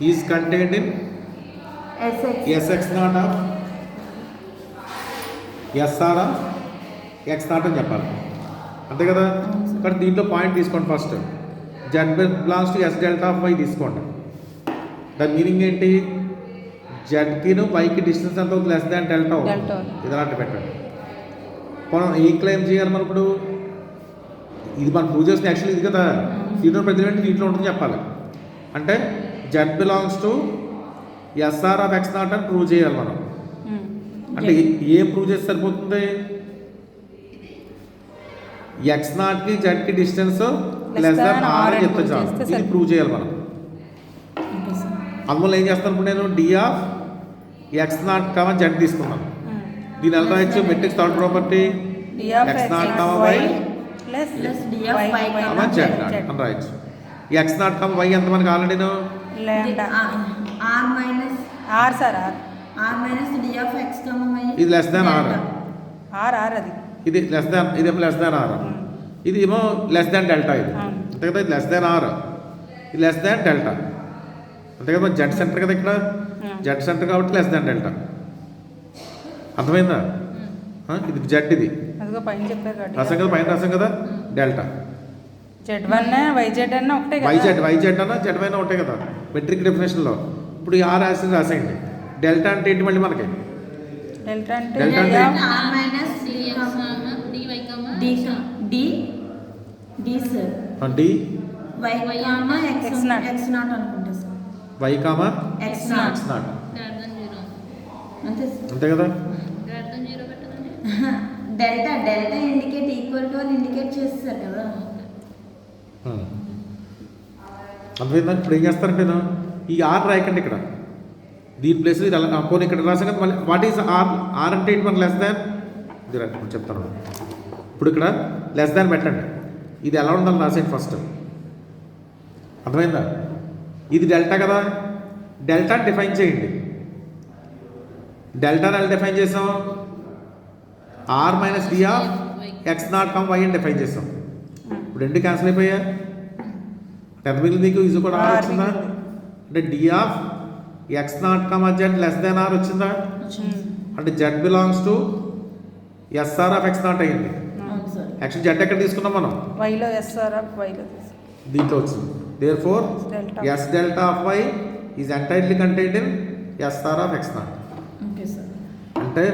Is contained in Sx not of SR of X naught అని చెప్పాలి, అంతే కదా. కానీ దీంట్లో పాయింట్ తీసుకోండి first. Z belongs to S delta of Y తీసుకోండి. దాని మీనింగ్ ఏంటి? జెడ్కిను వైకి డిస్టెన్స్ ఎంత అవుతుంది? లెస్ దాన్ డెల్టా అవుతుంది. ఇది అలాంటి పెట్టండి. మనం ఏం క్లెయిమ్ చేయాలి? మనం ఇప్పుడు ఇది మనం ప్రూవ్ చేసిన యాక్చువల్లీ ఇది కదా, దీంట్లో ప్రతి దీంట్లో ఉంటుంది చెప్పాలి. అంటే z belongs to SR of X naught అని ప్రూవ్ చేయాలి మనం. అంటే ఏం ప్రూవ్ చేస్తే సరిపోతుంది? X నాట్కి జెడ్కి డిస్టెన్స్ లెస్ దాన్ R అని చెప్తే చాలు. ఇది ప్రూవ్ చేయాలి మనం. అందువల్ల ఏం చేస్తాను ఇప్పుడు నేను D of X naught comma Z తీసుకున్నాను. దీని ఎలా రాయొచ్చు? Metrics third property X naught comma Y comma Z naught అని రాయొచ్చు. X నాట్ కామా Y ఎంత మనకి ఆల్రెడీ ఇది లెస్ దాన్ R, ఇది లెస్ దాన్, ఇదేమో లెస్ దాన్ R, ఇది ఏమో లెస్ దాన్ డెల్టా. ఇది అంతే కదా, ఇది లెస్ దాన్ R, ఇది లెస్ దాన్ డెల్టా, అంతే కదా. జెడ్ సెంటర్ కదా ఇక్కడ, జెడ్ సెంటర్ కాబట్టి లెస్ దాన్ డెల్టా. అర్థమైందా? ఇది జెడ్, ఇది రాసాం కదా, పైన రాసాం కదా డెల్టా. వైజెడ్ అన్న జెడ్ ఒకటే కదా మెట్రిక్ డెఫినేషన్లో. ఇప్పుడు ఈ R రాసేయండి. డెల్టా అంటే ఏంటి మళ్ళీ మనకి? డెల్టా అంటే Y కామా X నాట్, అంతే కదా. డెల్టా ఇండికేట్ ఈక్వల్ టు అని ఇండికేట్ చేస్తారు కదా. అర్థమైందా? ఇప్పుడు ఏం చేస్తారంటే ఈ R రాయకండి ఇక్కడ, దీని ప్లేస్ ఇది అలా పోనీ ఇక్కడ రాసాం కదా. మళ్ళీ వాట్ ఈస్ R అంటే ఏంటి మనకు? Less than. ఇది చెప్తాను ఇప్పుడు. ఇక్కడ లెస్ దాన్ పెట్టండి. ఇది ఎలా ఉండాలి రాసేయండి ఫస్ట్. అర్థమైందా? ఇది డెల్టా కదా, డెల్టా డిఫైన్ చేయండి. డెల్టాని ఎలా డిఫైన్ చేసాం? R minus D of X naught comma Y అని డిఫైన్ చేసాం. ఇప్పుడు రెండు క్యాన్సిల్ అయిపోయా. ఎంత మిగిలింది మీకు? ఇది కూడా R వచ్చిందా? అంటే D of X naught comma Z less than R వచ్చిందా? అంటే Z belongs to SR of X not అయ్యింది. యాక్చువల్లీ Z ఎక్కడ తీసుకున్నాం మనం? దీంట్లో వచ్చింది. Therefore S delta of Y is entirely contained in SR of X not. అంటే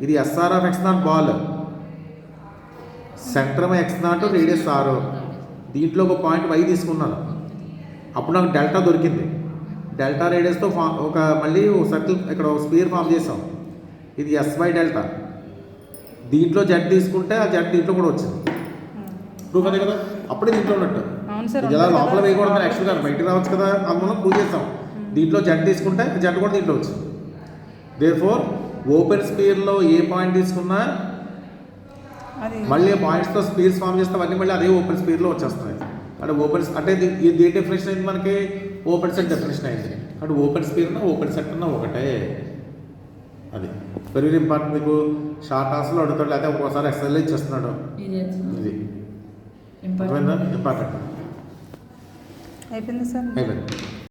ఇది SR of X not ball, centre X not, radius R. దీంట్లో ఒక పాయింట్ Y తీసుకున్నాను, అప్పుడు నాకు డెల్టా దొరికింది. డెల్టా రేడియస్తో ఒక మళ్ళీ ఒక సర్కిల్ ఇక్కడ ఒక స్పియర్ ఫామ్ చేసాం. ఇది SY డెల్టా. దీంట్లో Z తీసుకుంటే ఆ Z దీంట్లో కూడా వచ్చింది. ప్రూఫ్ అదే కదా, అప్పుడే దీంట్లో ఉన్నట్టు. ఇది ఎలా లోపల వేయకూడదు యాక్చువల్గా, బయటకు రావచ్చు కదా, అందువల్ల ప్రూవ్ చేస్తాం. దీంట్లో Z తీసుకుంటే Z కూడా దీంట్లో వచ్చింది. దేర్ఫోర్ ఓపెన్ స్పియర్లో ఏ పాయింట్ తీసుకున్నా మళ్ళీ పాయింట్స్తో స్పియర్స్ ఫామ్ చేస్తే అవన్నీ మళ్ళీ అదే ఓపెన్ స్పియర్లో వచ్చేస్తున్నాయి. అంటే ఓపెన్ అంటే ఏ డెఫినేషన్ అయింది మనకి? ఓపెన్ సెట్ డెఫినేషన్ అయింది. అంటే ఓపెన్ స్పియర్ ఓపెన్ సెట్ అన్న ఒకటే. అది వెరీ ఇంపార్టెంట్. మీకు షార్ట్ ఆన్సర్లో అడుగుతాడు, లేకపోతే ఒక్కోసారి ఎక్సర్సైజ్ చేస్తున్నాడు. ఇది ఇంపార్టెంట్. అయిపోయింది సార్. అయిపోయింది.